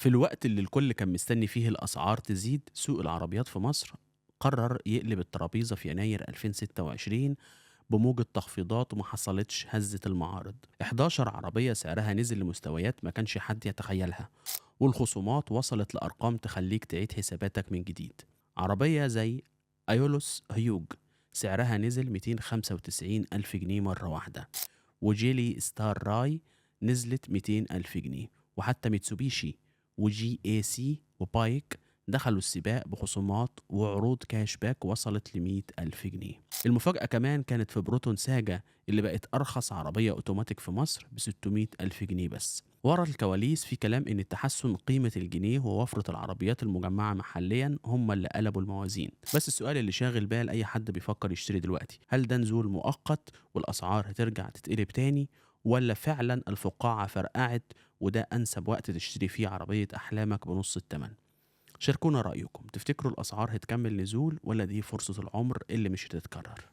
في الوقت اللي الكل كان مستني فيه الأسعار تزيد، سوق العربيات في مصر قرر يقلب الترابيزة في يناير 2026 بموجة تخفيضات وما حصلتش هزة المعارض. 11 عربية سعرها نزل لمستويات ما كانش حد يتخيلها، والخصومات وصلت لأرقام تخليك تعيد حساباتك من جديد. عربية زي أيولوس هيوج سعرها نزل 295 ألف جنيه مرة واحدة، وجيلي ستار راي نزلت 200 ألف جنيه، وحتى ميتسوبيشي وجي اي سي وبايك دخلوا السباق بخصومات وعروض كاش باك وصلت ل100 ألف جنيه. المفاجأة كمان كانت في بروتون ساجا اللي بقت أرخص عربية أوتوماتيك في مصر ب600 ألف جنيه بس. ورا الكواليس في كلام إن تحسن قيمة الجنيه ووفرة العربيات المجمعة محليا هم اللي قلبوا الموازين. بس السؤال اللي شاغل بال أي حد بيفكر يشتري دلوقتي، هل ده نزول مؤقت والأسعار هترجع تتقلب تاني، ولا فعلا الفقاعة فرقعت وده أنسب وقت تشتري فيه عربية أحلامك بنص التمن؟ شاركونا رأيكم، تفتكروا الأسعار هتكمل نزول ولا دي فرصة العمر اللي مش هتتكرر؟